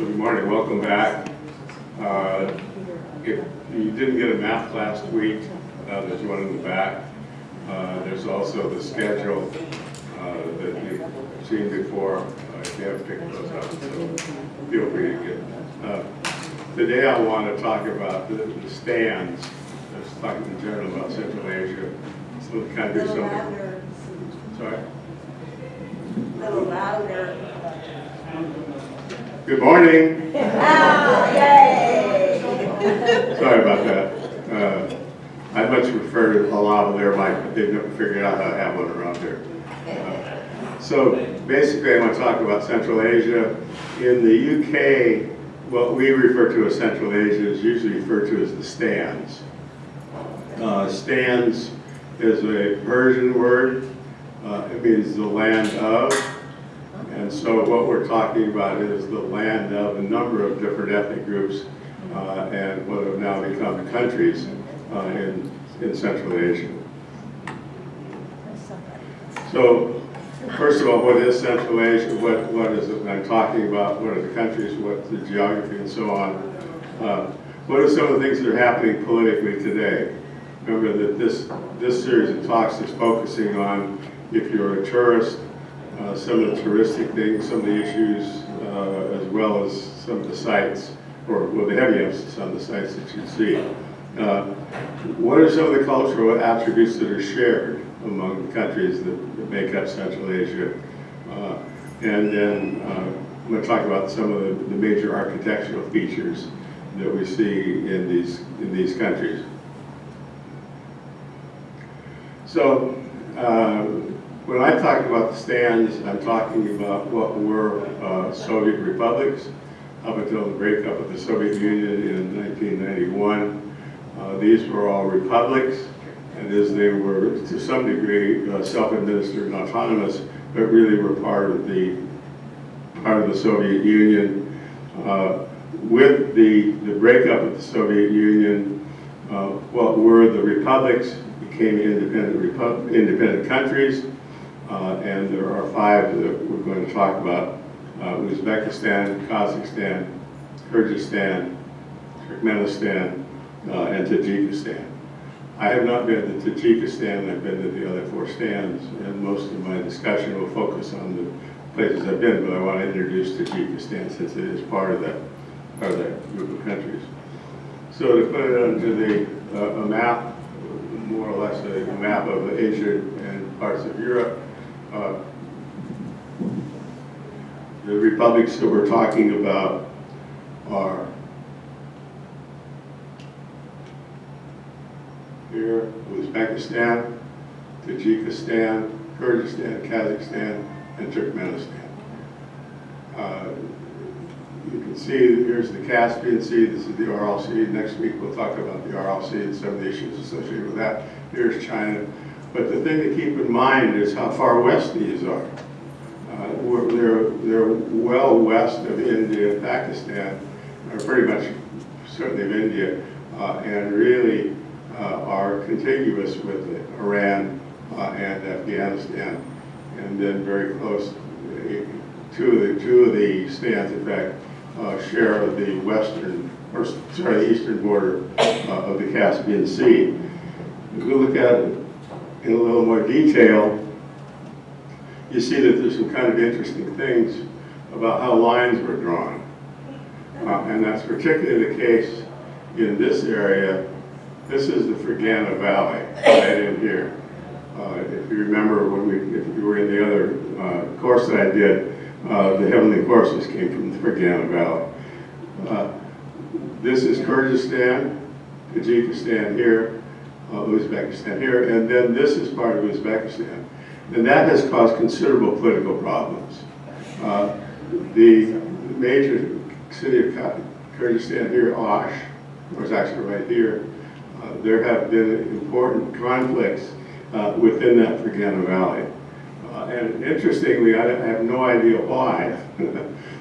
So good morning, welcome back. If you didn't get a math class week, there's one in the back. There's also the schedule that you've seen before, if you haven't picked those up, so feel free to get them. Today I want to talk about the stands. I was talking in general about Central Asia. So kind of do something. Sorry? A little louder. Good morning. Ah, yay! Sorry about that. I'd much prefer a lavalier mic, but they've never figured out how to have one around here. So basically, I want to talk about Central Asia. In the UK, what we refer to as Central Asia is usually referred to as the stands. Stands is a Persian word. It means the land of. And so what we're talking about is the land of a number of different ethnic groups and what have now become countries in Central Asia. So first of all, what is Central Asia? What is it I'm talking about? What are the countries? What's the geography and so on? What are some of the things that are happening politically today? Remember that this series of talks is focusing on, if you're a tourist, some of the touristic things, some of the issues, as well as some of the sites, or well, the heavy emphasis on the sites that you see. What are some of the cultural attributes that are shared among the countries that make up Central Asia? And then I'm going to talk about some of the major architectural features that we see in these countries. So, when I talk about the stands, I'm talking about what were Soviet republics up until the breakup of the Soviet Union in 1991. These were all republics, and as they were to some degree self-administered and autonomous, but really were part of the Soviet Union. With the breakup of the Soviet Union, what were the republics became independent countries. And there are 5 that we're going to talk about: Uzbekistan, Kazakhstan, Kyrgyzstan, Turkmenistan, and Tajikistan. I have not been to Tajikistan. I've been to the other 4 stands, and most of my discussion will focus on the places I've been, but I want to introduce Tajikistan since it is part of that group of countries. So to put it onto a map, more or less a map of Asia and parts of Europe, the republics that we're talking about are here: Uzbekistan, Tajikistan, Kyrgyzstan, Kazakhstan, and Turkmenistan. You can see here's the Caspian Sea. This is the Aral Sea. Next week we'll talk about the Aral Sea and some of the issues associated with that. Here's China. But the thing to keep in mind is how far west these are. They're well west of India and Pakistan, or pretty much certainly of India, and really are contiguous with Iran and Afghanistan, and then very close. Two of the stands, in fact, share the the eastern border of the Caspian Sea. If we look at it in a little more detail, you see that there's some kind of interesting things about how lines were drawn. And that's particularly the case in this area. This is the Fergana Valley, right in here. If you remember, if you were in the other course that I did, the heavenly courses came from the Fergana Valley. This is Kyrgyzstan, Tajikistan here, Uzbekistan here, and then this is part of Uzbekistan. And that has caused considerable political problems. The major city of Kyrgyzstan here, Osh, was actually right here. There have been important conflicts within that Fergana Valley. And interestingly, I have no idea why.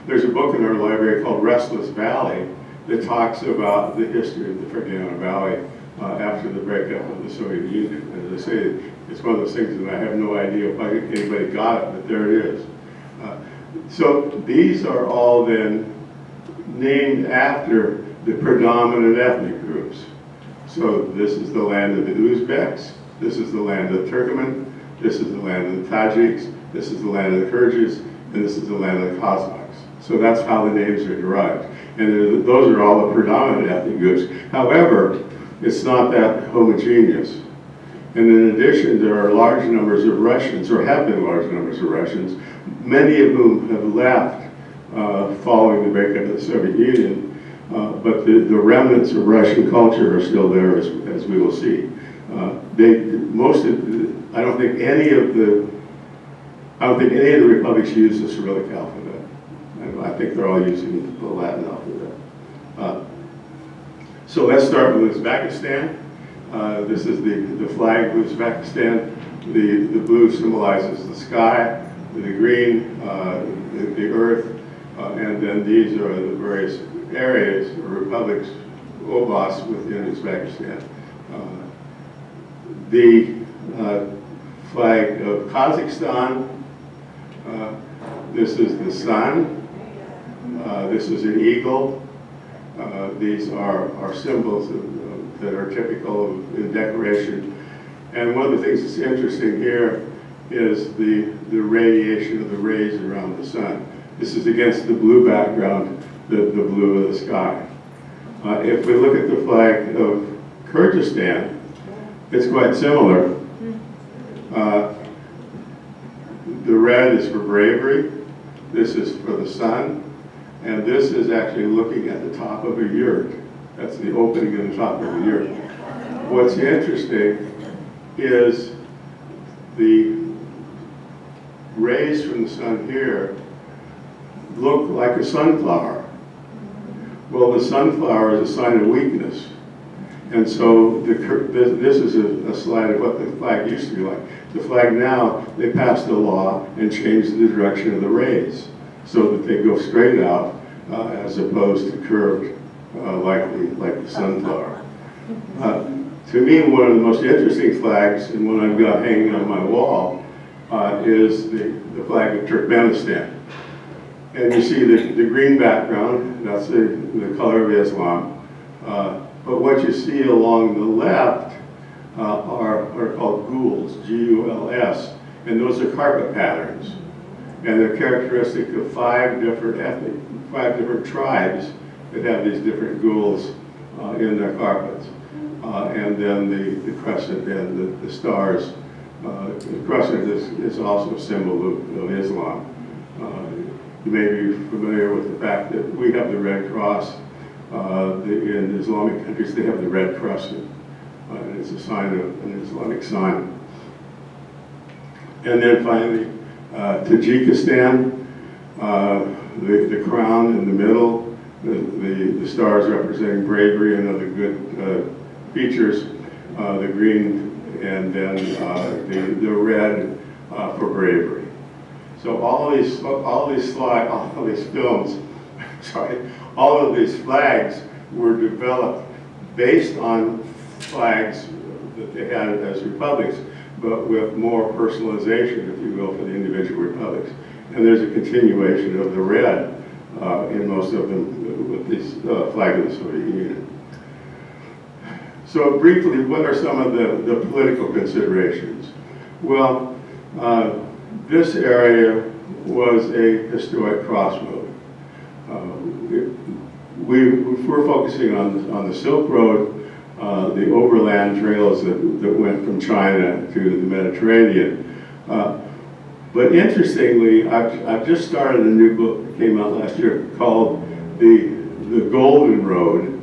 There's a book in our library called Restless Valley that talks about the history of the Fergana Valley after the breakup of the Soviet Union. As I say, it's one of those things that I have no idea why anybody got it, but there it is. So these are all then named after the predominant ethnic groups. So this is the land of the Uzbeks, this is the land of the Turkmen, this is the land of the Tajiks, this is the land of the Kyrgyz, and this is the land of the Kazakhs. So that's how the names are derived. And those are all the predominant ethnic groups. However, it's not that homogeneous. And in addition, there are large numbers of Russians, or have been large numbers of Russians, many of whom have left following the breakup of the Soviet Union. But the remnants of Russian culture are still there, as we will see. I don't think any of the republics use the Cyrillic alphabet. I think they're all using the Latin alphabet. So let's start with Uzbekistan. This is the flag of Uzbekistan. The blue symbolizes the sky, the green, the earth, and then these are the various areas or republics, oblasts within Uzbekistan. The flag of Kazakhstan, this is the sun, this is an eagle. These are symbols that are typical in decoration. And one of the things that's interesting here is the radiation of the rays around the sun. This is against the blue background, the blue of the sky. If we look at the flag of Kyrgyzstan, it's quite similar. The red is for bravery, this is for the sun, and this is actually looking at the top of a yurt. That's the opening in the top of the yurt. What's interesting is the rays from the sun here look like a sunflower. Well, the sunflower is a sign of weakness. And so this is a slide of what the flag used to be like. The flag now, they passed a law and changed the direction of the rays so that they go straight out as opposed to curved like the sunflower. To me, one of the most interesting flags, and one I've got hanging on my wall, is the flag of Turkmenistan. And you see the green background, that's the color of Islam. But what you see along the left are called gules, G-U-L-S, and those are carpet patterns. And they're characteristic of five different tribes that have these different gules in their carpets. And then the crescent and the stars. The crescent is also a symbol of Islam. You may be familiar with the fact that we have the Red Cross. In Islamic countries, they have the red crescent. And it's a sign of an Islamic sign. And then finally, Tajikistan, the crown in the middle, the stars representing bravery and other good features, the green, and then the red for bravery. So all of these films, sorry, all of these flags were developed based on flags that they had as republics, but with more personalization, if you will, for the individual republics. And there's a continuation of the red in most of them with this flag of the Soviet Union. So briefly, what are some of the political considerations? Well, this area was a historic crossroad. We're focusing on the Silk Road, the overland trails that went from China to the Mediterranean. But interestingly, I've just started a new book that came out last year called The Golden Road.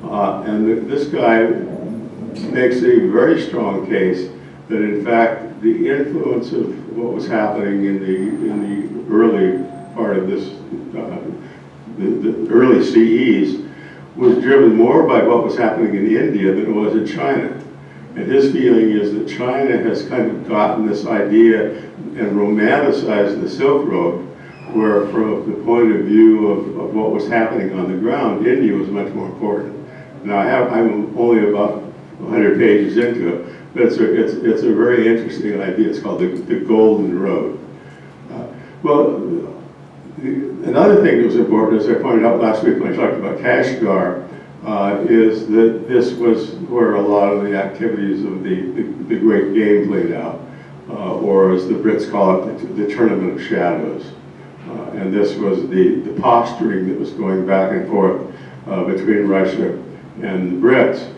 And this guy makes a very strong case that in fact the influence of what was happening in the early part of this, the early CEs, was driven more by what was happening in India than it was in China. And his feeling is that China has kind of gotten this idea and romanticized the Silk Road, where from the point of view of what was happening on the ground, India was much more important. Now I'm only about 100 pages into it, but it's a very interesting idea. It's called the Golden Road. Well, Another thing that was important, as I pointed out last week when I talked about Kashgar, is that this was where a lot of the activities of the Great Game played out, or as the Brits call it, the Tournament of Shadows. And this was the posturing that was going back and forth between Russia and the Brits,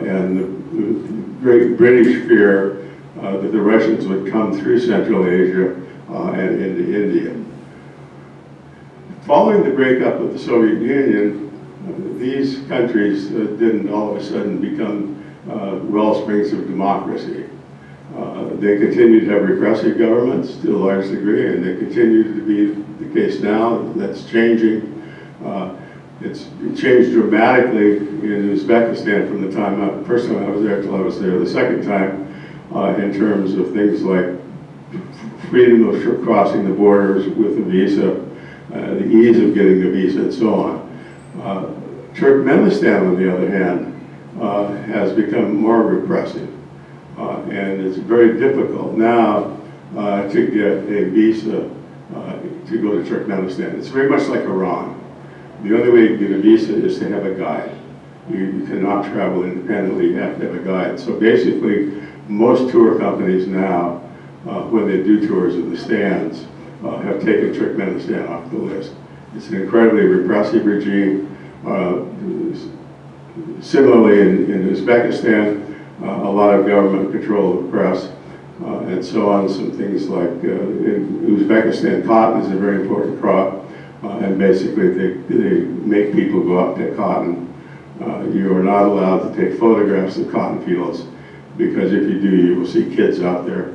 and the great British fear that the Russians would come through Central Asia and into India. Following the breakup of the Soviet Union, these countries didn't all of a sudden become wellsprings of democracy. They continued to have repressive governments to a large degree, and they continue to be the case now. That's changing. It's changed dramatically in Uzbekistan from the first time I was there till I was there the second time, in terms of things like freedom of crossing the borders with a visa, the ease of getting a visa, and so on. Turkmenistan, on the other hand, has become more repressive, and it's very difficult now to get a visa to go to Turkmenistan. It's very much like Iran. The only way to get a visa is to have a guide. You cannot travel independently, you have to have a guide. So basically, most tour companies now, when they do tours of the stands, have taken Turkmenistan off the list. It's an incredibly repressive regime. Similarly, in Uzbekistan, a lot of government control of the press, and so on. Some things like in Uzbekistan, cotton is a very important crop, and basically they make people go out and pick cotton. You are not allowed to take photographs of cotton fields, because if you do, you will see kids out there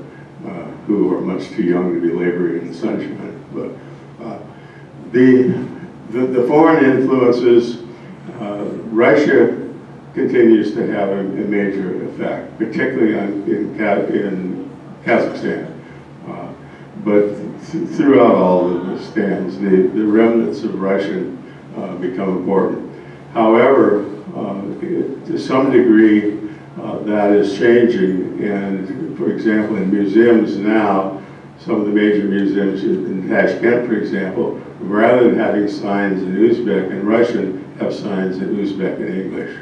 who are much too young to be laboring in the sunshine. But the foreign influences, Russia continues to have a major effect, particularly in Kazakhstan. But throughout all of the stands, the remnants of Russian become important. However, to some degree, that is changing, and for example, in museums now, some of the major museums in Tashkent, for example, rather than having signs in Uzbek and Russian, have signs in Uzbek and English,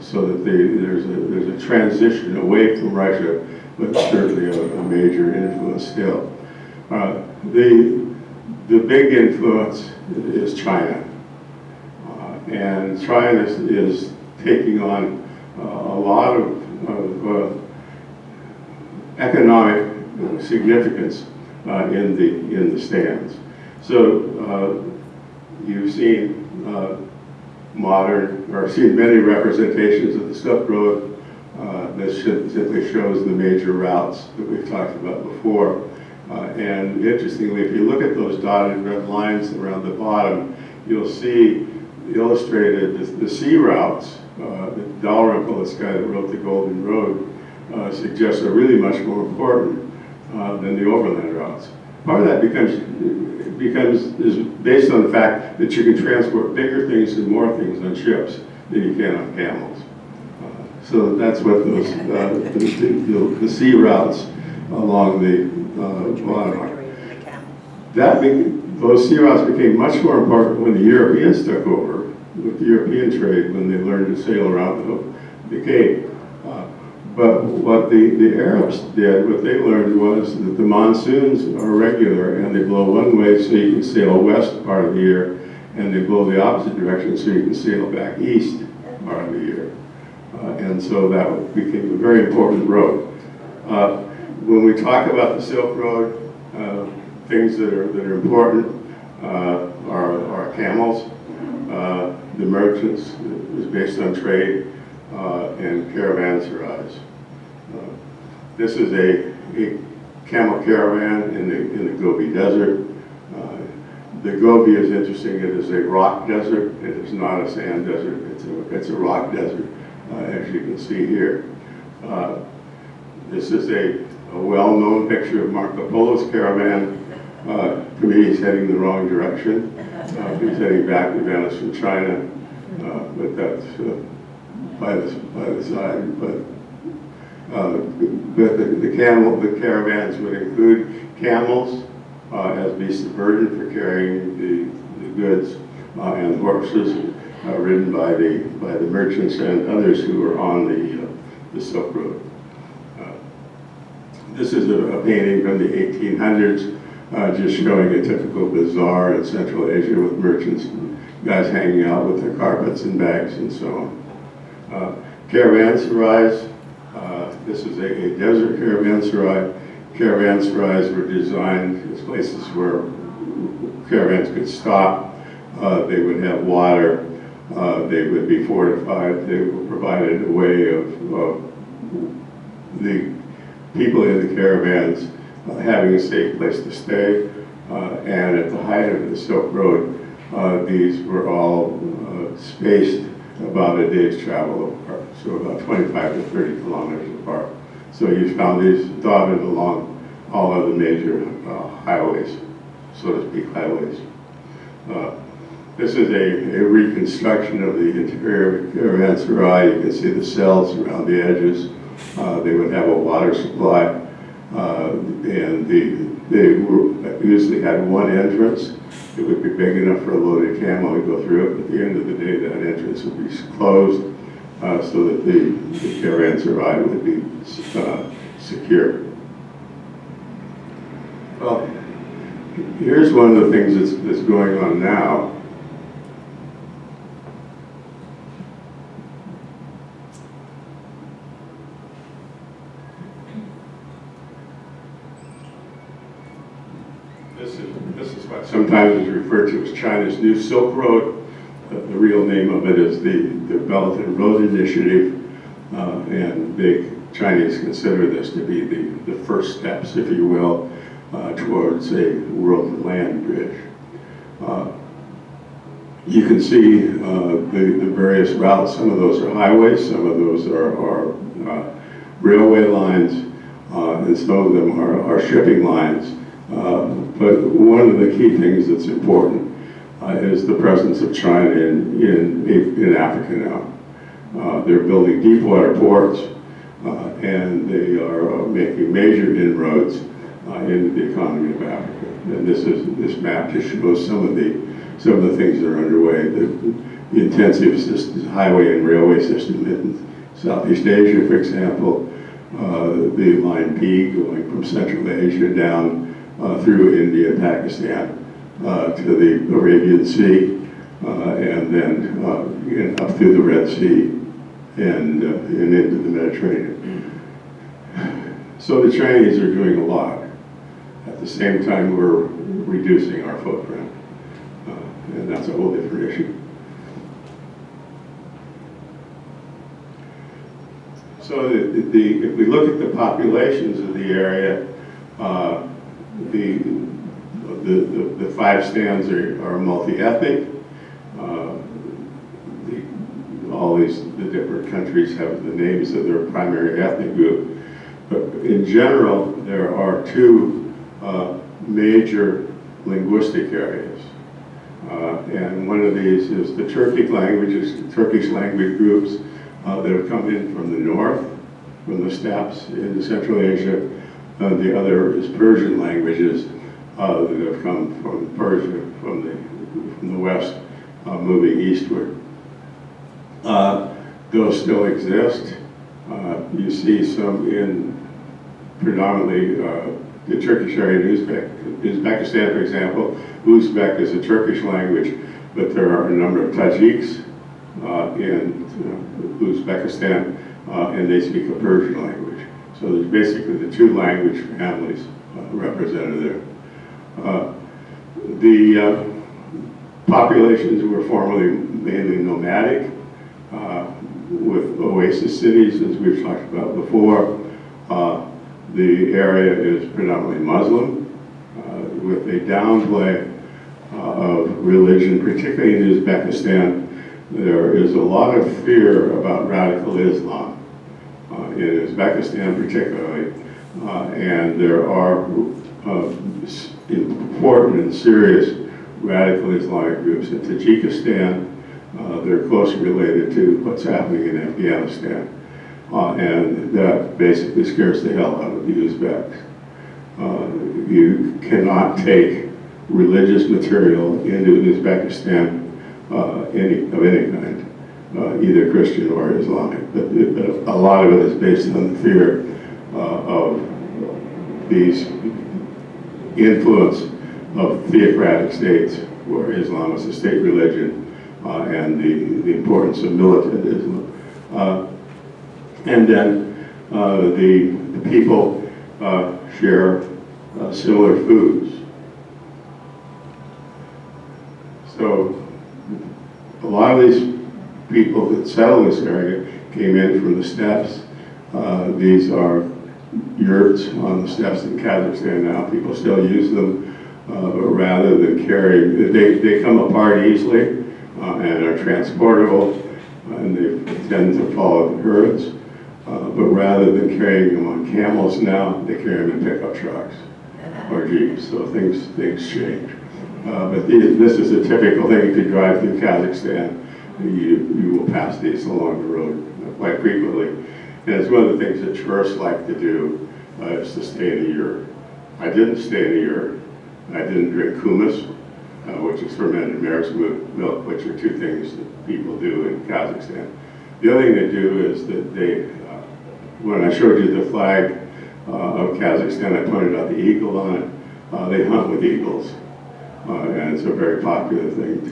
so that there's a transition away from Russia, but certainly a major influence still. The big influence is China, and China is taking on a lot of economic significance in the stands. So you've seen seen many representations of the Silk Road. This simply shows the major routes that we've talked about before. And interestingly, if you look at those dotted red lines around the bottom, you'll see illustrated the sea routes. Dalrymple, this guy that wrote the Golden Road, suggests are really much more important than the overland routes. Part of that is based on the fact that you can transport bigger things and more things on ships than you can on camels. So that's what those the sea routes along the bottom are. Those sea routes became much more important when the Europeans took over with the European trade, when they learned to sail around the Cape. But what the Arabs did, what they learned was that the monsoons are regular, and they blow one way so you can sail west part of the year, and they blow the opposite direction so you can sail back east part of the year. And so that became a very important road. When we talk about the Silk Road, things that are important are camels. The merchants is based on trade, and caravanserais. This is a camel caravan in the Gobi Desert. The Gobi is interesting. It is a rock desert. It is not a sand desert. It's a rock desert, as you can see here. This is a well-known picture of Marco Polo's caravan. To me, he's heading the wrong direction. He's heading back to Venice from China, but that's by the side. But the caravans would include camels, as beasts of burden for carrying the goods and horses ridden by the merchants and others who were on the Silk Road. This is a painting from the 1800s, just showing a typical bazaar in Central Asia with merchants and guys hanging out with their carpets and bags and so on. Caravanserais. This is a desert caravanserai. Caravanserais were designed as places where caravans could stop. They would have water. They would be fortified. They provided a way of the people in the caravans having a safe place to stay. And at the height of the Silk Road, these were all spaced about a day's travel apart, so about 25 to 30 kilometers apart. So you found these dotted along all of the major highways, so to speak, highways. This is a reconstruction of the interior caravanserai. You can see the cells around the edges. They would have a water supply, and they usually had one entrance. It would be big enough for a loaded camel to go through it. At the end of the day, that entrance would be closed so that the caravanserai would be secure. Well, here's one of the things that's going on now. This is what sometimes is referred to as China's New Silk Road. The real name of it is the Belt and Road Initiative, and big Chinese consider this to be the first steps, if you will, towards a world land bridge. You can see the various routes. Some of those are highways, some of those are railway lines, and some of them are shipping lines. But one of the key things that's important is the presence of China in Africa now. They're building deep water ports, and they are making major inroads into the economy of Africa. And this map just shows some of the things that are underway. The intensive highway and railway system in Southeast Asia, for example, the line P going from Central Asia down through India and Pakistan to the Arabian Sea, and then up through the Red Sea and into the Mediterranean. So the Chinese are doing a lot. At the same time, we're reducing our footprint, and that's a whole different issue. So if we look at the populations of the area, the five stands are multi-ethnic. All the different countries have the names of their primary ethnic group. But in general, there are two major linguistic areas. And one of these is the Turkic languages, Turkish language groups that have come in from the north, from the steppes into Central Asia. The other is Persian languages that have come from Persia, from the west, moving eastward. Those still exist. You see some in predominantly the Turkish area in Uzbekistan, for example. Uzbek is a Turkish language, but there are a number of Tajiks in Uzbekistan, and they speak a Persian language. So there's basically the two language families represented there. The populations were formerly mainly nomadic, with oasis cities, as we've talked about before. The area is predominantly Muslim, with a downplay of religion, particularly in Uzbekistan. There is a lot of fear about radical Islam, in Uzbekistan particularly, and there are important and serious radical Islamic groups in Tajikistan. They're closely related to what's happening in Afghanistan, and that basically scares the hell out of the Uzbeks. You cannot take religious material into Uzbekistan of any kind, either Christian or Islamic. But a lot of it is based on the fear of these influence of theocratic states where Islam is a state religion, and the importance of militant Islam. And then the people share similar foods. So a lot of these people that settled this area came in from the steppes. These are yurts on the steppes in Kazakhstan now. People still use them rather than carry. They come apart easily and are transportable, and they tend to follow the herds. But rather than carrying them on camels now, they carry them in pickup trucks or jeeps. So things change. But this is a typical thing. If you drive through Kazakhstan, you will pass these along the road quite frequently. And it's one of the things that tourists like to do is to stay in a yurt. I didn't stay in a yurt. I didn't drink kumis, which is fermented mare's milk, which are two things that people do in Kazakhstan. The other thing they do is that they, when I showed you the flag of Kazakhstan, I pointed out the eagle on it. They hunt with eagles, and it's a very popular thing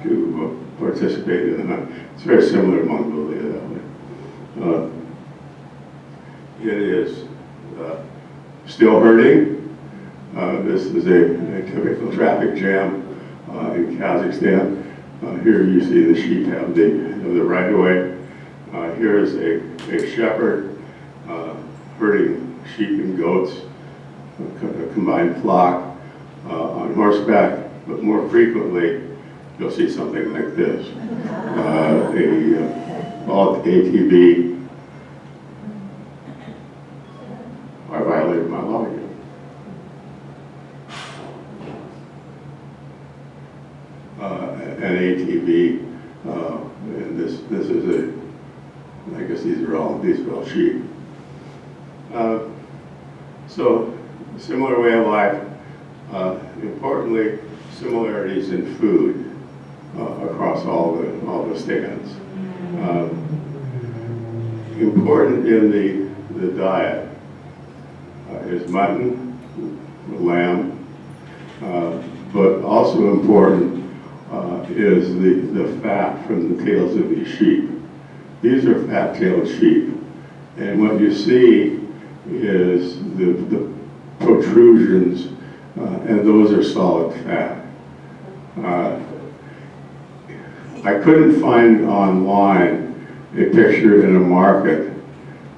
to participate in the hunt. It's very similar to Mongolia that way. It is still hurting. This is a typical traffic jam in Kazakhstan. Here you see the sheep have the right of way. Here is a shepherd herding sheep and goats, a combined flock on horseback, but more frequently you'll see something like this. Alt ATV. I violated my law again. An ATV, and this is I guess these are all sheep. So similar way of life. Importantly, similarities in food across all the stands. Important in the diet is mutton, lamb, but also important is the fat from the tails of these sheep. These are fat-tailed sheep, and what you see is the protrusions, and those are solid fat. I couldn't find online a picture in a market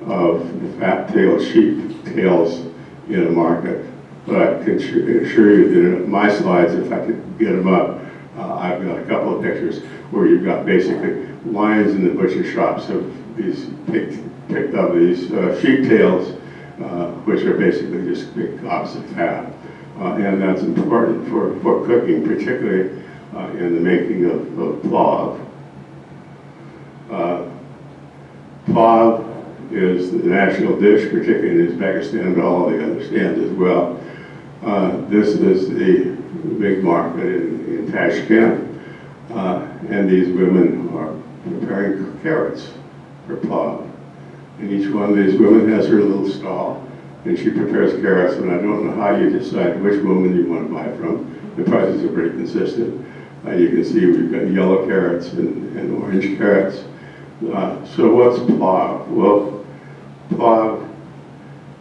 of fat-tailed sheep tails in a market, but I can assure you that in my slides, if I could get them up, I've got a couple of pictures where you've got basically lines in the butcher shops of these picked up these sheep tails, which are basically just big gobs of fat. And that's important for cooking, particularly in the making of plav. Plav is the national dish, particularly in Uzbekistan and all the other stands as well. This is the big market in Tashkent, and these women are preparing carrots for plav. And each one of these women has her little stall, and she prepares carrots, and I don't know how you decide which woman you want to buy from. The prices are pretty consistent. You can see we've got yellow carrots and orange carrots. So what's plav? Well, plav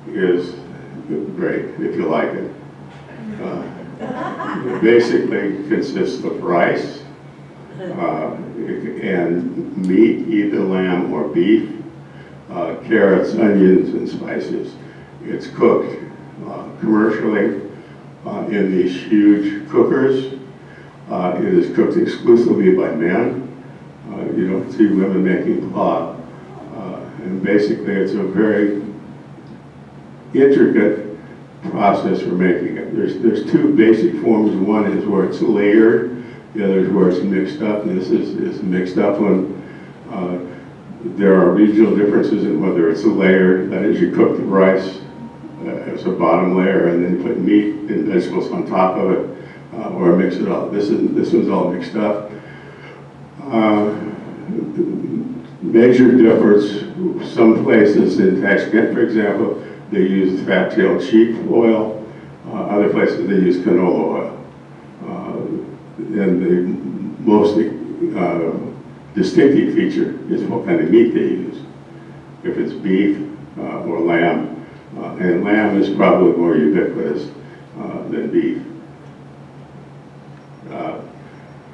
is great if you like it. It basically consists of rice and meat, either lamb or beef, carrots, onions, and spices. It's cooked commercially in these huge cookers. It is cooked exclusively by men. You don't see women making plav. And basically it's a very intricate process for making it. There's two basic forms. One is where it's layered, the other is where it's mixed up, and this is a mixed up one. There are regional differences in whether it's a layered, that is you cook the rice as a bottom layer, and then you put meat and vegetables on top of it, or mix it all. This one's all mixed up. Major difference, some places in Tashkent, for example, they use fat-tailed sheep oil. Other places they use canola oil. And the most distinctive feature is what kind of meat they use. If it's beef or lamb, and lamb is probably more ubiquitous than beef.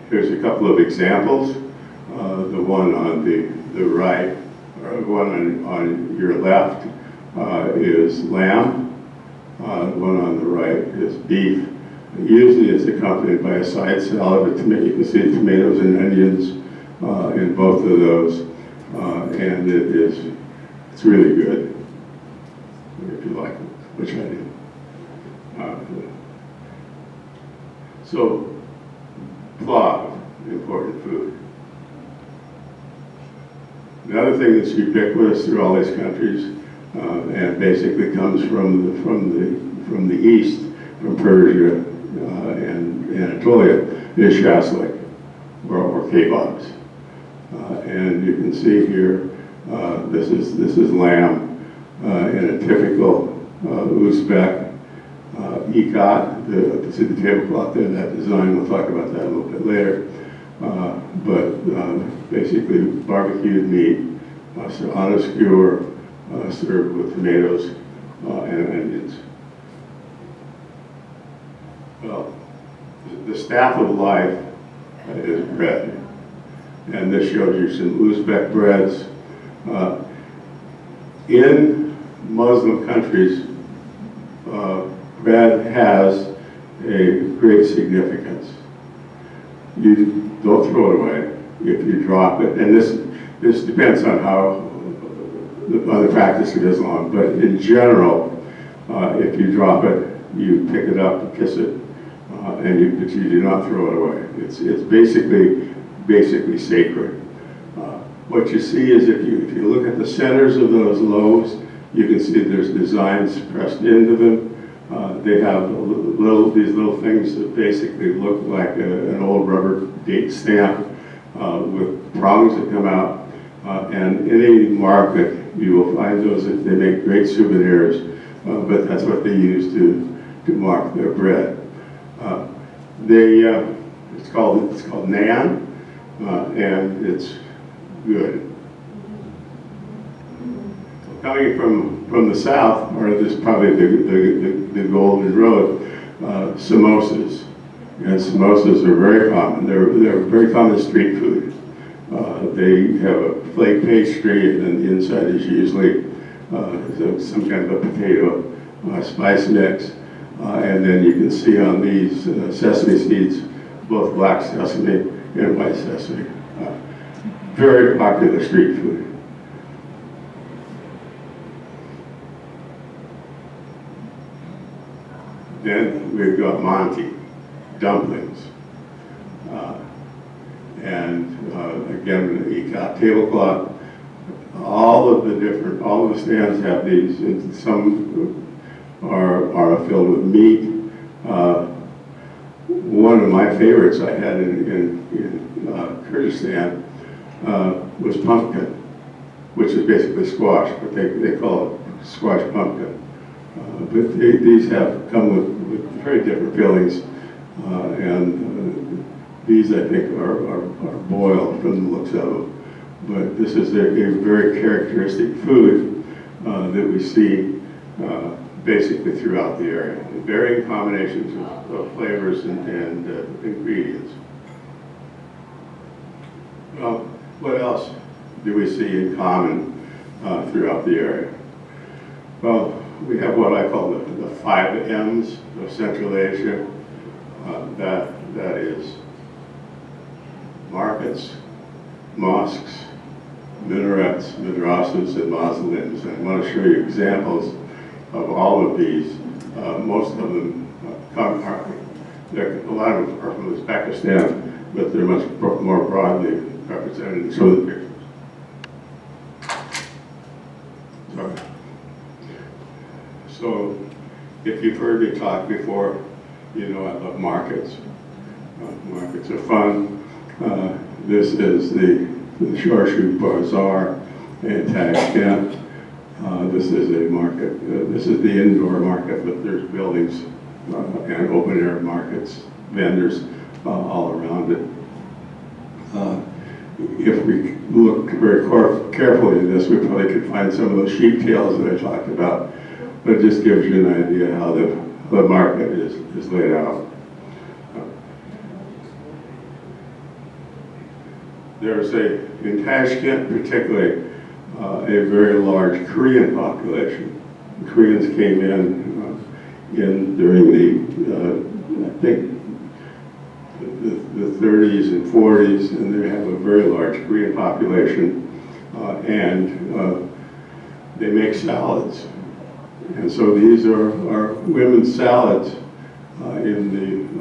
Here's a couple of examples. The one on the right, or the one on your left is lamb. The one on the right is beef. Usually it's accompanied by a side salad with tomato. You can see tomatoes and onions in both of those. And it's really good, if you like it, which I do. So, plov, important food. The other thing that's ubiquitous through all these countries, and basically comes from the east, from Persia and Anatolia, is shashlik, or kebabs. And you can see here, this is lamb in a typical Uzbek ikat. See the tablecloth there, that design. We'll talk about that a little bit later. But basically barbecued meat, so on a skewer, served with tomatoes and onions. Well, the staff of life is bread. And this shows you some Uzbek breads. In Muslim countries, bread has a great significance. You don't throw it away if you drop it. And this depends on on the practice of Islam, but in general, if you drop it, you pick it up, kiss it, but you do not throw it away. It's basically sacred. What you see is if you look at the centers of those loaves, you can see there's designs pressed into them. They have these little things that basically look like an old rubber date stamp with prongs that come out. And in any market, you will find those. They make great souvenirs, but that's what they use to mark their bread. It's called naan, and it's good. Coming from the south, or this is probably the golden road, samosas. And samosas are very common. They're very common street food. They have a flake pastry, and the inside is usually some kind of a potato spice mix. And then you can see on these sesame seeds, both black sesame and white sesame. Very popular street food. Then we've got Monty, dumplings. Again, the ikat tablecloth. All of the stands have these, and some are filled with meat. One of my favorites I had in Kyrgyzstan was pumpkin, which is basically squash, but they call it squash pumpkin. But these come with very different fillings, and these I think are boiled from the looks of them. But this is a very characteristic food that we see basically throughout the area. Varying combinations of flavors and ingredients. Well, what else do we see in common throughout the area? Well, we have what I call the 5 M's of Central Asia. That is markets, mosques, minarets, madrasas, and mausoleums. And I want to show you examples of all of these. Most of them a lot of them are from Uzbekistan, but they're much more broadly represented in some of the pictures. Sorry. So If you've heard me talk before, you know I love markets. Markets are fun. This is the Shorshu Bazaar in Tashkent. This is a market. This is the indoor market, but there's buildings and open air markets, vendors all around it. If we look very carefully at this, we probably could find some of those sheep tails that I talked about, but it just gives you an idea how the market is laid out. There's in Tashkent particularly, a very large Korean population. The Koreans came in during the, I think, the 30s and 40s, and they have a very large Korean population, and they make salads. And so these are women's salads in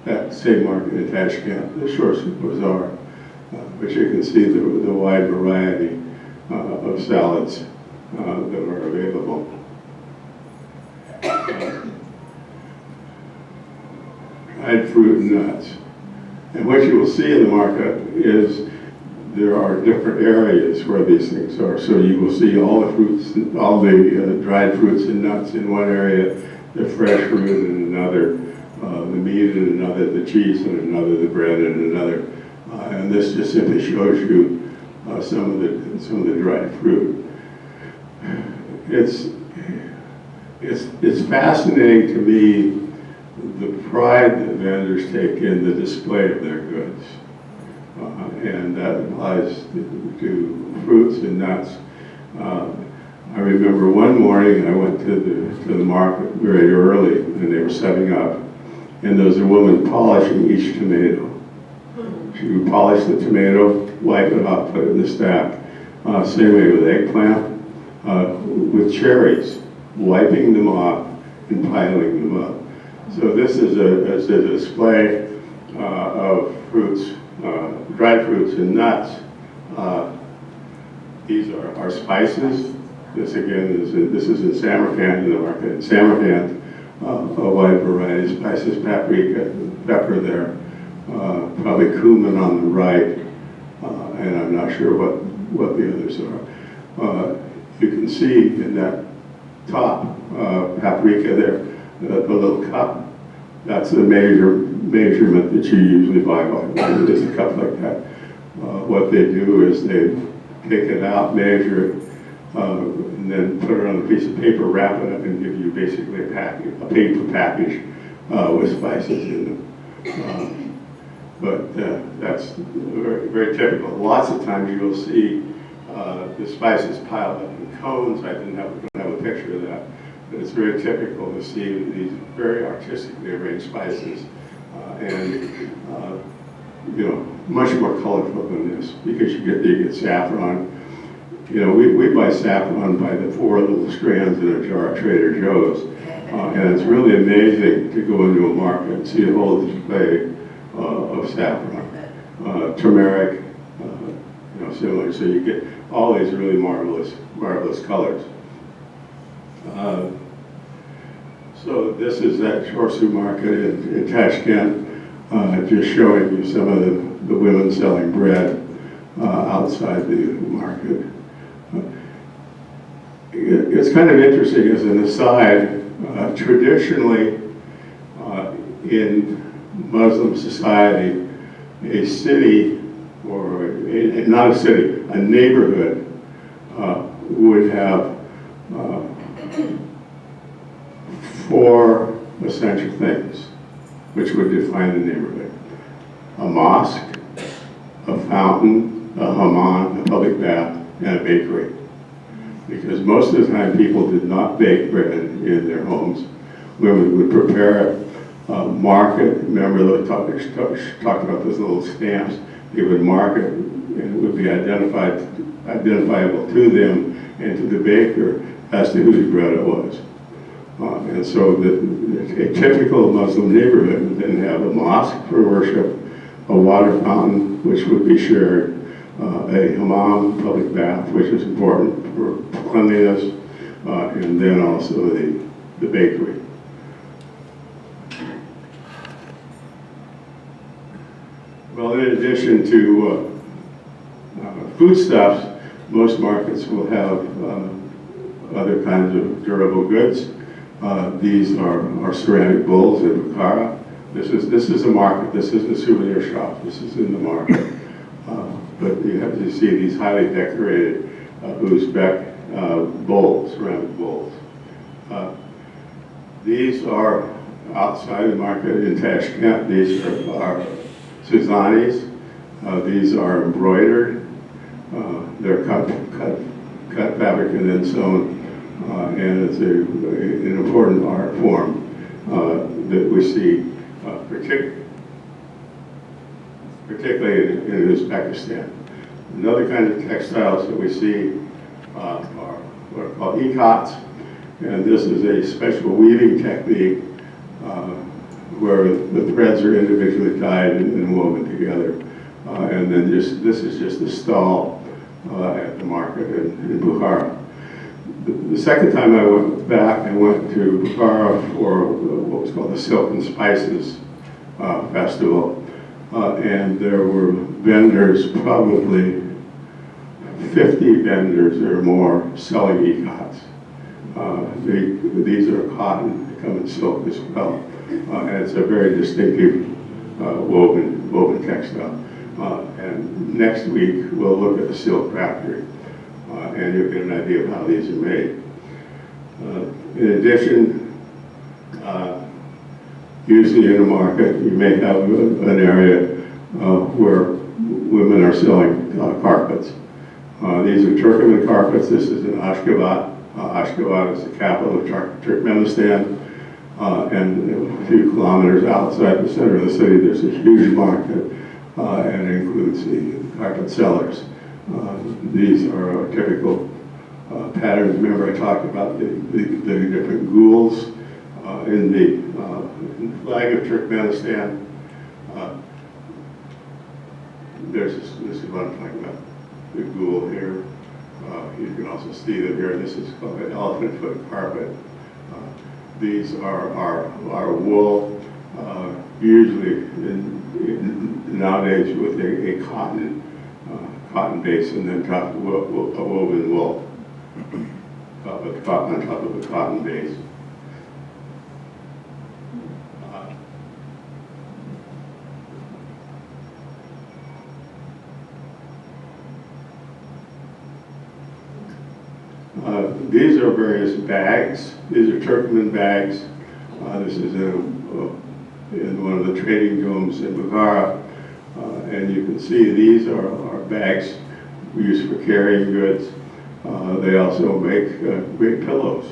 that same market in Tashkent, the Shorshu Bazaar, but you can see the wide variety of salads that are available. Dried fruit and nuts. And what you will see in the market is there are different areas where these things are. So you will see all the fruits, all the dried fruits and nuts in one area, the fresh fruit in another, the meat in another, the cheese in another, the bread in another. And this just simply shows you some of the dried fruit. It's fascinating to me the pride that vendors take in the display of their goods, and that applies to fruits and nuts. I remember one morning I went to the market very early, and they were setting up, and there was a woman polishing each tomato. She would polish the tomato, wipe it off, put it in the stack. Same way with eggplant, with cherries, wiping them off and piling them up. So this is a display of fruits, dried fruits and nuts. These are spices. This again is in Samarkand, in the market. In Samarkand, a wide variety of spices, paprika, pepper there, probably cumin on the right, and I'm not sure what the others are. You can see in that top paprika there, the little cup. That's the measurement that you usually buy. It is a cup like that. What they do is they take it out, measure it, and then put it on a piece of paper, wrap it up, and give you basically a paper package with spices in them. But that's very, very typical. Lots of times you will see the spices piled up in cones. I don't have a picture of that. But it's very typical to see these very artistically arranged spices, and much more colorful than this, because you get saffron. We buy saffron by the 4 little strands in a jar at Trader Joe's, and it's really amazing to go into a market and see a whole display of saffron, turmeric, similar. So you get all these really marvelous colors. So this is that Shorshu market in Tashkent, just showing you some of the women selling bread outside the market. It's kind of interesting as an aside, traditionally in Muslim society, a city, or not a city, a neighborhood would have 4 essential things which would define the neighborhood: a mosque, a fountain, a hammam, a public bath, and a bakery. Because most of the time people did not bake bread in their homes. Women would prepare it, mark it. Remember they talked about those little stamps. They would mark it, and it would be identifiable to them and to the baker as to whose bread it was. And so a typical Muslim neighborhood would then have a mosque for worship, a water fountain, which would be shared, a hammam, public bath, which is important for cleanliness, and then also the bakery. Well, in addition to foodstuffs, most markets will have other kinds of durable goods. These are ceramic bowls in Bukhara. This is a market. This isn't a souvenir shop. This is in the market. But you see these highly decorated Uzbek bowls, ceramic bowls. These are outside the market in Tashkent. These are Suzanis. These are embroidered. They're cut fabric and then sewn, and it's an important art form that we see, particularly in Uzbekistan. Another kind of textiles that we see are what are called ikats, and this is a special weaving technique where the threads are individually tied and woven together. And then this is just a stall at the market in Bukhara. The second time I went back, I went to Bukhara for what was called the Silk and Spices Festival. And there were vendors, probably 50 vendors or more, selling ikats. These are cotton, they come in silk as well. And it's a very distinctive woven textile. And next week, we'll look at the silk factory, and you'll get an idea of how these are made. In addition, usually in a market, you may have an area where women are selling carpets. These are Turkmen carpets. This is in Ashgabat. Ashgabat is the capital of Turkmenistan. And a few kilometers outside the center of the city, there's a huge market, and it includes the carpet sellers. These are typical patterns. Remember I talked about the different gules in the flag of Turkmenistan. This is what I'm talking about, the gule here. You can also see that here, this is called an elephant foot carpet. These are wool, usually nowadays with a cotton base and then top of a woven wool, on top of a cotton base. These are various bags. These are Turkmen bags. This is in one of the trading domes in Bukhara. And you can see these are bags used for carrying goods. They also make great pillows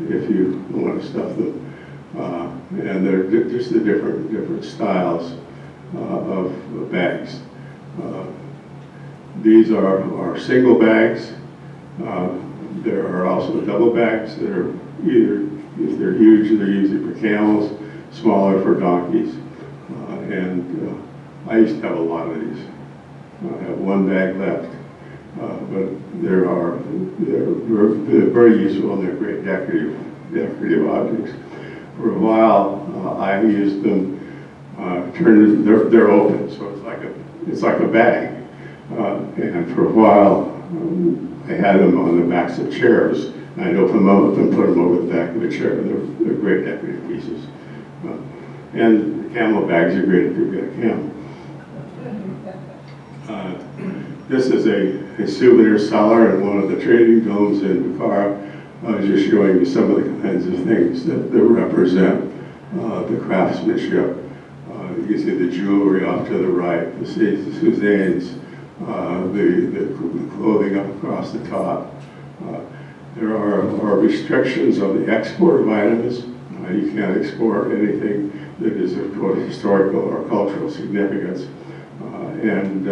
if you want to stuff them. And they're just the different styles of bags. These are single bags. There are also double bags that are either, if they're huge, they're usually for camels, smaller for donkeys. And I used to have a lot of these. I have one bag left, but they're very useful and they're great decorative objects. For a while, I used them. They're open, so it's like a bag. And for a while, I had them on the backs of chairs. And I'd open them up and put them over the back of a chair. They're great decorative pieces. And camel bags are great if you've got a camel. This is a souvenir cellar in one of the trading domes in Bukhara. Just showing you some of the kinds of things that represent the craftsmanship. You can see the jewelry off to the right, the Suzannes, the clothing up across the top. There are restrictions on the export of items. You can't export anything that is of historical or cultural significance, and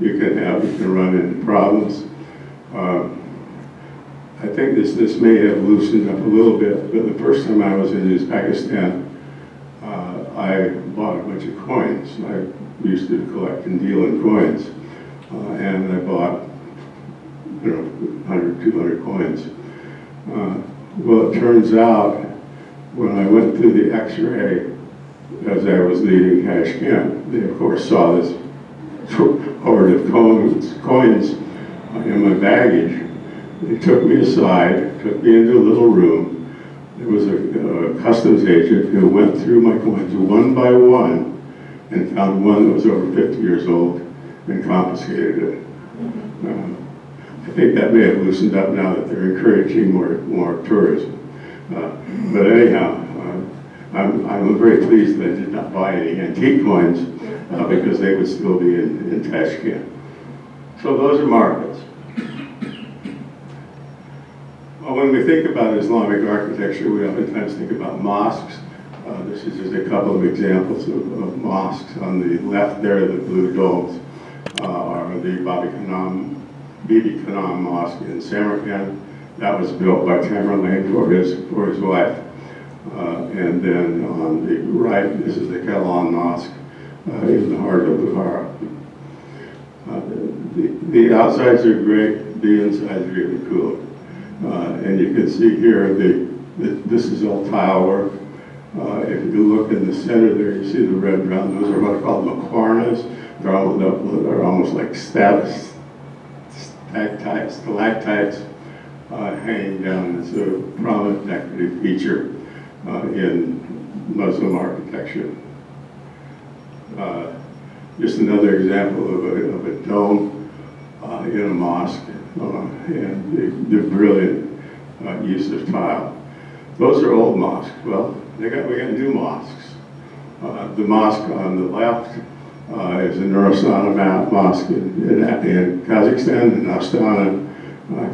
you can run into problems. I think this may have loosened up a little bit, but the first time I was in Uzbekistan, I bought a bunch of coins. I used to collect and deal in coins, and I bought 100, 200 coins. Well, it turns out when I went through the X-ray as I was leaving Tashkent. They, of course, saw this hoard of coins in my baggage. They took me aside, took me into a little room. There was a customs agent who went through my coins one by one and found one that was over 50 years old and confiscated it. I think that may have loosened up now that they're encouraging more tourism. But anyhow, I'm very pleased that I did not buy any antique coins because they would still be in Tashkent. So those are markets. Well, when we think about Islamic architecture, we oftentimes think about mosques. This is just a couple of examples of mosques. On the left there, the blue domes are the Bibi Khanam Mosque in Samarkand. That was built by Tamerlane for his wife. And then on the right, this is the Kelan Mosque in the heart of Bukhara. The outsides are great, the inside's really cool. And you can see here, this is all tile work. If you look in the center there, you see the red brown. Those are what are called makwarnas. They're almost like stalactites hanging down. It's a prominent decorative feature in Muslim architecture. Just another example of a dome in a mosque and the brilliant use of tile. Those are old mosques. Well, we got new mosques. The mosque on the left is the Nursultan Mosque in Kazakhstan, in Astana,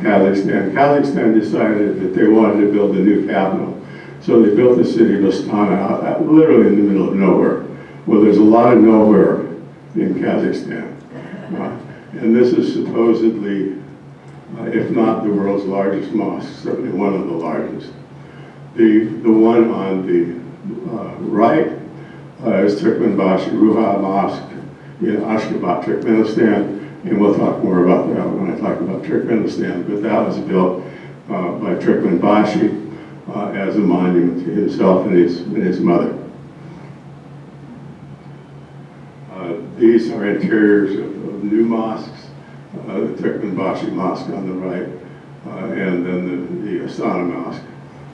Kazakhstan. Kazakhstan decided that they wanted to build a new capital. So they built the city of Astana out literally in the middle of nowhere. Well, there's a lot of nowhere in Kazakhstan. And this is supposedly, if not the world's largest mosque, certainly one of the largest. The one on the right is Turkmenbashi Ruha Mosque in Ashgabat, Turkmenistan, and we'll talk more about that when I talk about Turkmenistan, but that was built by Turkmenbashi as a monument to himself and his mother. These are interiors of new mosques, the Turkmenbashi Mosque on the right, and then the Astana Mosque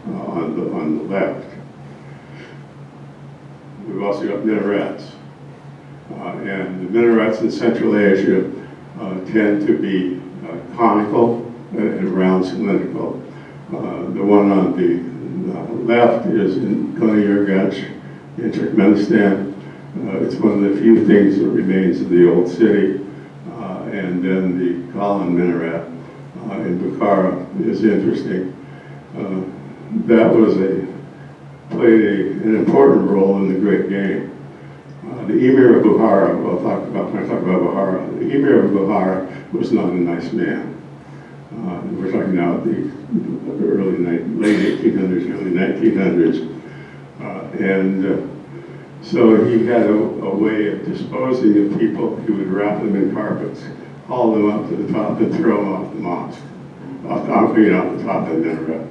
on the left. We've also got minarets. And the minarets in Central Asia tend to be conical and round cylindrical. The one on the left is in Konya-Urganch in Turkmenistan. It's one of the few things that remains of the old city. And then the Kalan minaret in Bukhara is interesting. That was played an important role in the Great Game. The Emir of Bukhara, when I talk about Bukhara, the Emir of Bukhara was not a nice man. We're talking now the late 1800s, early 1900s. So he had a way of disposing of people. He would wrap them in carpets, haul them up to the top, and throw them off the mosque, off the top of the minaret.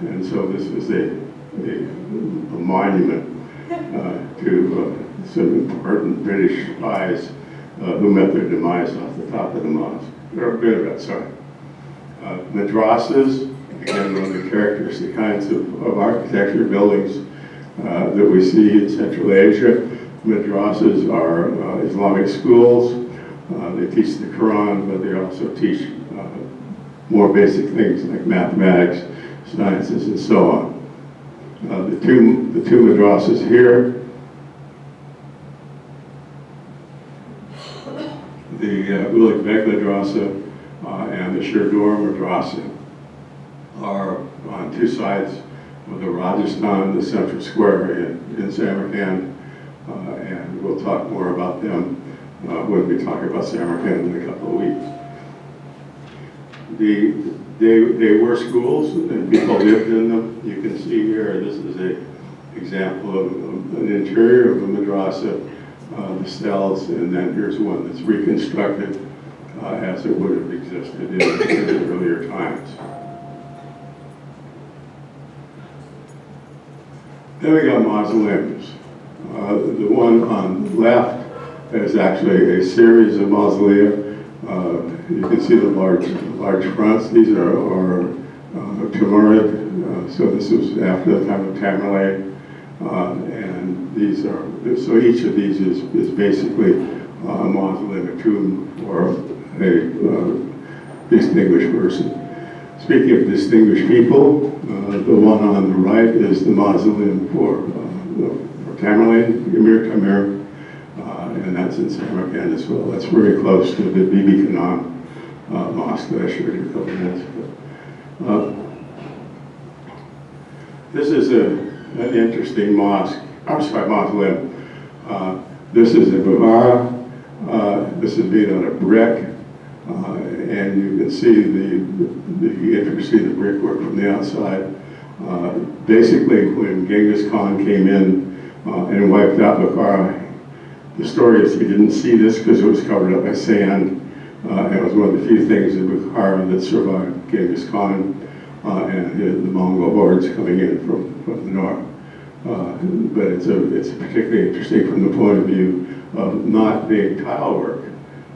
And so this was a monument to some important British spies who met their demise off the top of the mosque. Madrasas, again, one of the characteristic kinds of architecture buildings that we see in Central Asia. Madrasas are Islamic schools. They teach the Quran, but they also teach more basic things like mathematics, sciences, and so on. The two madrasas here, the Ulik Beg Madrasa and the Sherdor Madrasa are on two sides of the Rajasthan, the central square in Samarkand, and we'll talk more about them when we talk about Samarkand in a couple of weeks. They were schools and people lived in them. You can see here, this is an example of an interior of a madrasa, the cells, and then here's one that's reconstructed as it would have existed in earlier times. Then we got mausoleums. The one on the left is actually a series of mausolea. You can see the large fronts. These are Timurid, so this was after the time of Tamerlane. And these are, so each of these is basically a mausoleum, a tomb for a distinguished person. Speaking of distinguished people, the one on the right is the mausoleum for Tamerlane, Emir Tamir, and that's in Samarkand as well. That's very close to the Bibi Khanam mosque that I showed you a couple minutes ago. This is an interesting mosque. I'm sorry, mausoleum. This is in Bukhara. This is made out of brick, and you can see the intricacy of the brickwork from the outside. Basically, when Genghis Khan came in and wiped out Bukhara, the story is he didn't see this because it was covered up by sand. It was one of the few things in Bukhara that survived Genghis Khan and the Mongol hordes coming in from the north. But it's particularly interesting from the point of view of not being tile work,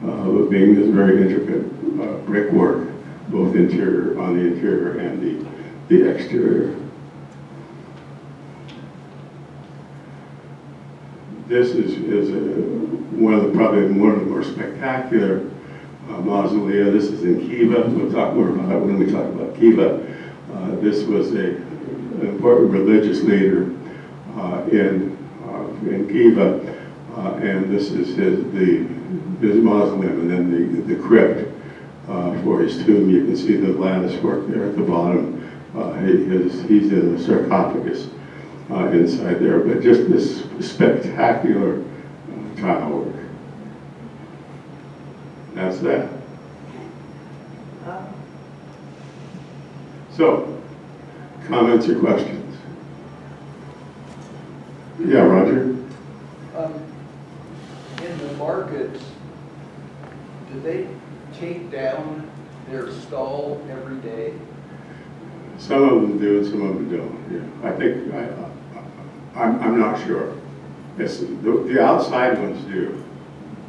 but being this very intricate brickwork, both on the interior and the exterior. This is probably one of the more spectacular mausolea. This is in Khiva. We'll talk more about it when we talk about Khiva. This was an important religious leader in Khiva, and this is his mausoleum, and then the crypt for his tomb. You can see the lattice work there at the bottom. He's in a sarcophagus inside there, but just this spectacular tile work. That's that. So, comments or questions? Yeah, Roger? In the markets, do they take down their stall every day? Some of them do and some of them don't, yeah. I think, I'm not sure. The outside ones do,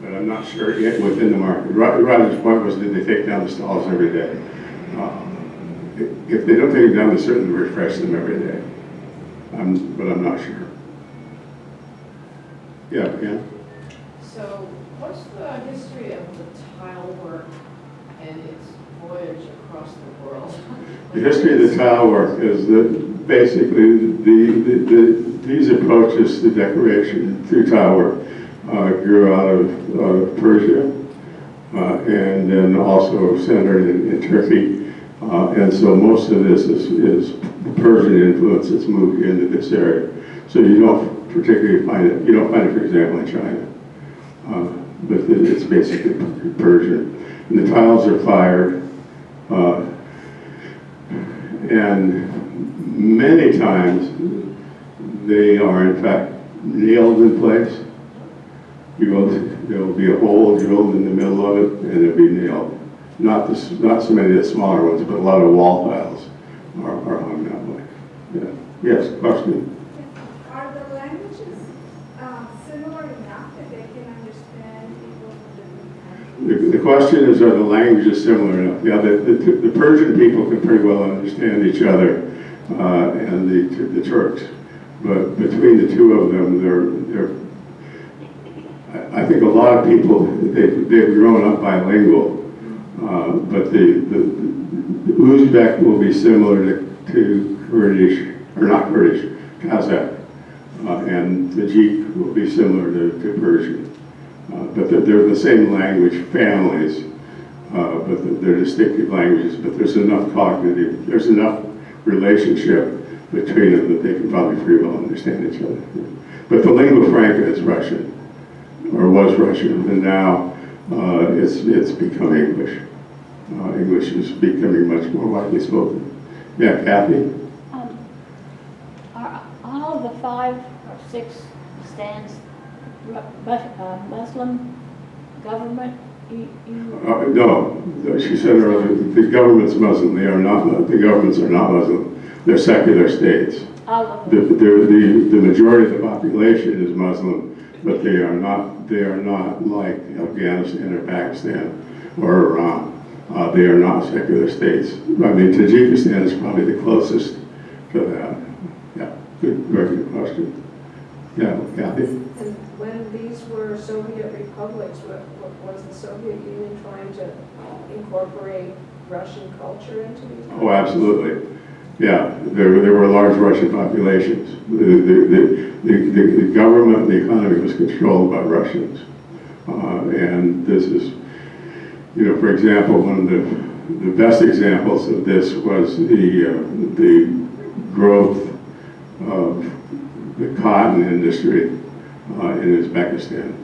but I'm not sure yet within the market. Roger's point was, did they take down the stalls every day? If they don't take them down, they certainly refresh them every day. But I'm not sure. Yeah. So what's the history of the tile work and its voyage across the world? The history of the tile work is that basically these approaches to decoration through tile work grew out of Persia and then also centered in Turkey. And so most of this is Persian influence that's moved into this area. So you don't particularly find it, for example, in China. But it's basically Persian. And the tiles are fired. And many times they are in fact nailed in place. There will be a hole drilled in the middle of it and it'll be nailed. Not so many of the smaller ones, but a lot of wall tiles are hung that way. Yeah. Yes, question? Are the languages similar enough that they can understand people from different countries? The question is, are the languages similar enough? Yeah, the Persian people can pretty well understand each other, and the Turks. But between the two of them, I think a lot of people, they've grown up bilingual, but the Uzbek will be similar to Kurdish, or not Kurdish, Kazakh, and the Tajik will be similar to Persian. But they're the same language families, but they're distinctive languages, but there's enough relationship between them that they can probably pretty well understand each other. But the lingua franca is Russian, or was Russian, and now it's become English. English is becoming much more widely spoken. Yeah, Kathy? Are all of the 5 or 6 stands Muslim government? No, she said earlier, the government's Muslim. The governments are not Muslim. They're secular states. All of The, them. the majority of the population is Muslim, but they are not like Afghanistan or Pakistan or Iran. They are not secular states. I mean, Tajikistan is probably the closest to that. Yeah, good, very good question. Yeah, Kathy? And when these were Soviet republics, was the Soviet Union trying to incorporate Russian culture into these? Oh, absolutely. Yeah, there were large Russian populations. The government, the economy was controlled by Russians. And this is, you know, for example, one of the best examples of this was the growth of the cotton industry in Uzbekistan.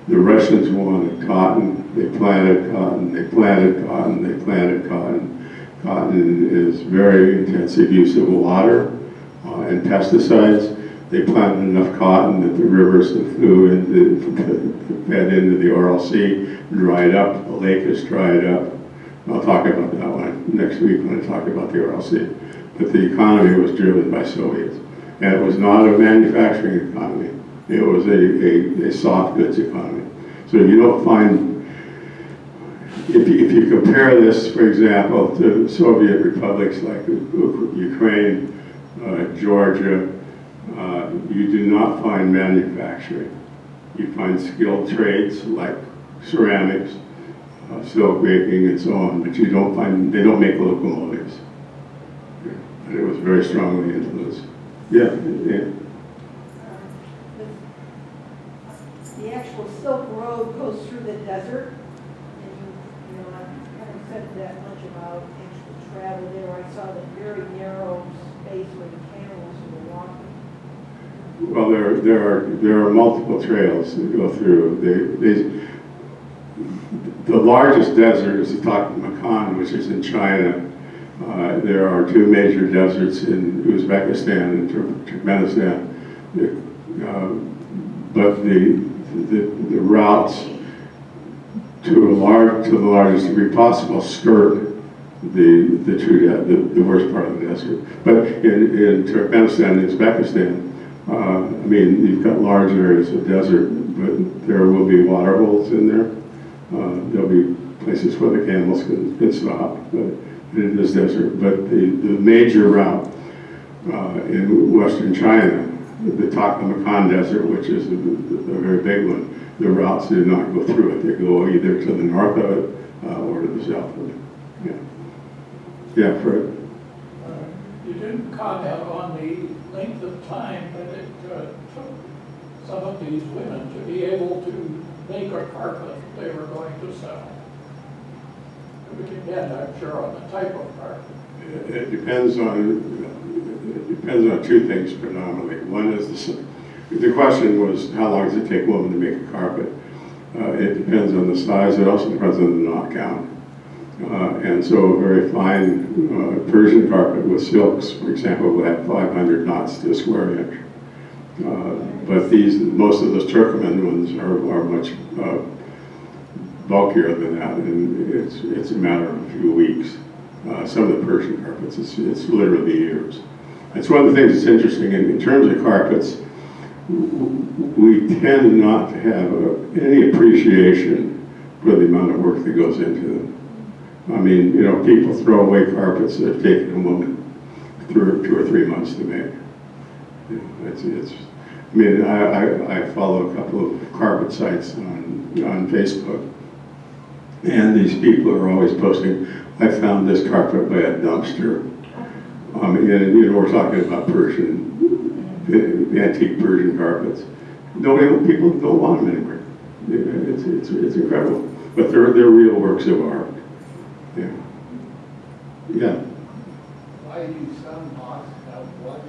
The Russians wanted cotton, they planted cotton, they planted cotton, they planted cotton. Cotton is very intensive use of water and pesticides. They planted enough cotton that the rivers that fed into the Oral Sea dried up, the lake is dried up. I'll talk about that one next week when I talk about the Oral Sea. But the economy was driven by Soviets. And it was not a manufacturing economy. It was a soft goods economy. So you don't find, if you compare this, for example, to Soviet republics like Ukraine, Georgia, you do not find manufacturing. You find skilled trades like ceramics, silk making, and so on, but you don't find, they don't make locomotives. And it was very strongly influenced. Yeah. The actual Silk Road goes through the desert, and you know, I haven't said that much about actual travel there. I saw the very narrow space where the camels were walking. Well, there are multiple trails that go through. The largest desert is the Taklamakan, which is in China. There are two major deserts in Uzbekistan and Turkmenistan. But the routes to the largest degree possible skirt the worst part of the desert. But in Turkmenistan and Uzbekistan, I mean, you've got large areas of desert, but there will be water holes in there. There'll be places where the camels can stop, but it is desert. But the major route in western China, the Taklamakan Desert, which is a very big one, the routes do not go through it. They go either to the north of it or to the south of it. Yeah. Yeah, Fred? You didn't comment on the length of time that it took some of these women to be able to make a carpet they were going to sell. We can get, I'm sure, on the type of carpet. It depends on two things predominantly. One is the question was, how long does it take a woman to make a carpet? It depends on the size. It also depends on the knot count. And so a very fine Persian carpet with silks, for example, will have 500 knots to a square inch. But most of those Turkmen ones are much bulkier than that, and it's a matter of a few weeks. Some of the Persian carpets, it's literally years. It's one of the things that's interesting in terms of carpets. We tend not to have any appreciation for the amount of work that goes into them. I mean, you know, people throw away carpets that have taken a woman 2 or 3 months to make. You know, I mean, I follow a couple of carpet sites on Facebook, and these people are always posting, I found this carpet by a dumpster. And you know, we're talking about antique Persian carpets. People don't want them anymore. It's incredible, but they're real works of art. Yeah. Yeah. Why do some mosques have one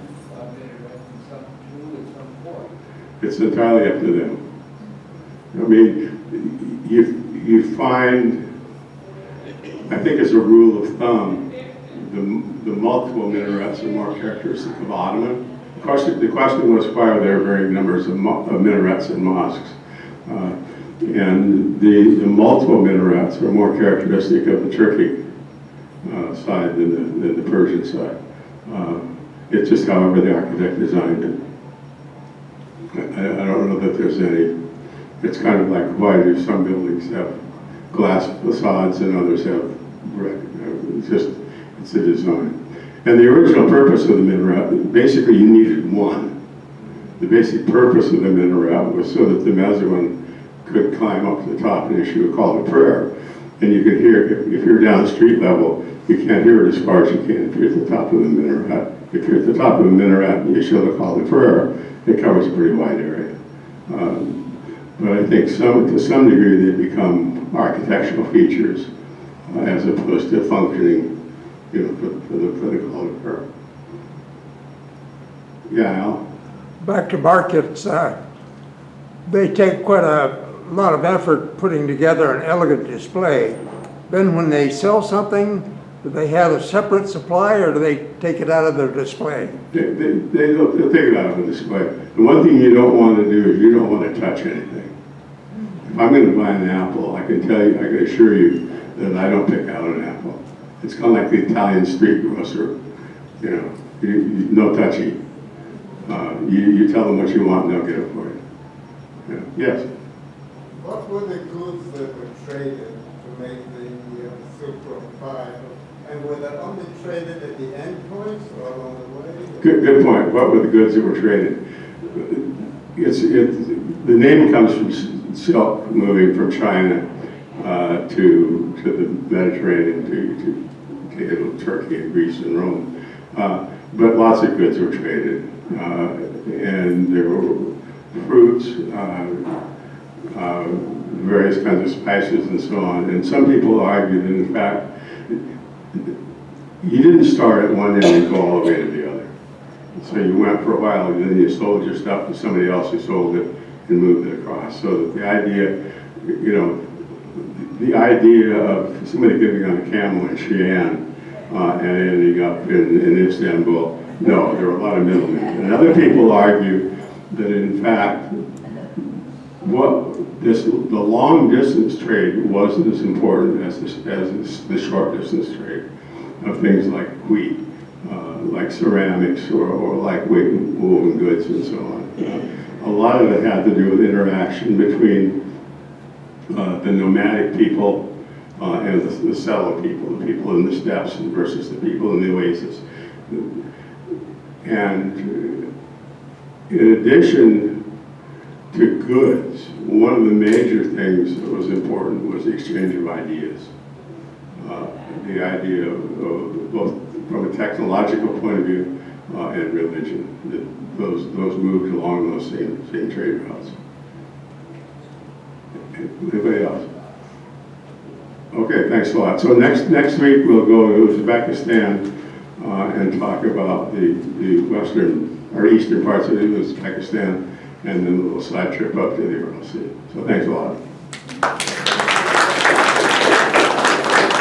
minaret and some two and some four? It's entirely up to them. I mean, you find, I think as a rule of thumb, the multiple minarets are more characteristic of Ottoman. The question was, why are there varying numbers of minarets in mosques? And the multiple minarets are more characteristic of the Turkic side than the Persian side. It's just however the architect designed it. I don't know that there's any, it's kind of like why do some buildings have glass facades and others have brick. It's a design. And the original purpose of the minaret, basically you needed one. The basic purpose of the minaret was so that the Mazarin could climb up to the top and issue a call to prayer. And you could hear, if you're down street level, you can't hear it as far as you can if you're at the top of the minaret. If you're at the top of the minaret and you show the call to prayer, it covers a pretty wide area. But I think to some degree they become architectural features as opposed to functioning, for the call to prayer. Yeah, Al? Back to markets, they take quite a lot of effort putting together an elegant display. Then when they sell something, do they have a separate supply or do they take it out of their display? They'll take it out of the display. The one thing you don't want to do is you don't want to touch anything. If I'm going to buy an apple, I can assure you that I don't pick out an apple. It's kind of like the Italian street grocer, no touchy. You tell them what you want and they'll get it for you. Yeah. Yes? What were the goods that were traded to make the Silk Road 5? And were they only traded at the end points or along the way? Good point. What were the goods that were traded? The name comes from silk moving from China to the Mediterranean, to Turkey and Greece and Rome. But lots of goods were traded. And there were fruits, various kinds of spices and so on. And some people argue that in fact, you didn't start at one end and go all the way to the other. So you went for a while and then you sold your stuff to somebody else who sold it and moved it across. So that the idea of somebody getting on a camel in Xi'an and ending up in Istanbul, no, there were a lot of middlemen. And other people argue that in fact, the long distance trade wasn't as important as the short distance trade of things like wheat, like ceramics, or like woven goods and so on. A lot of it had to do with interaction between the nomadic people and the settled people, the people in the steppes versus the people in the oasis. And in addition to goods, one of the major things that was important was the exchange of ideas. The idea of both from a technological point of view and religion, that those moved along those same trade routes. Anybody else? Okay, thanks a lot. So next week we'll go to Uzbekistan and talk about the western or eastern parts of Uzbekistan, and then a little side trip up to the Ural Sea. So thanks a lot.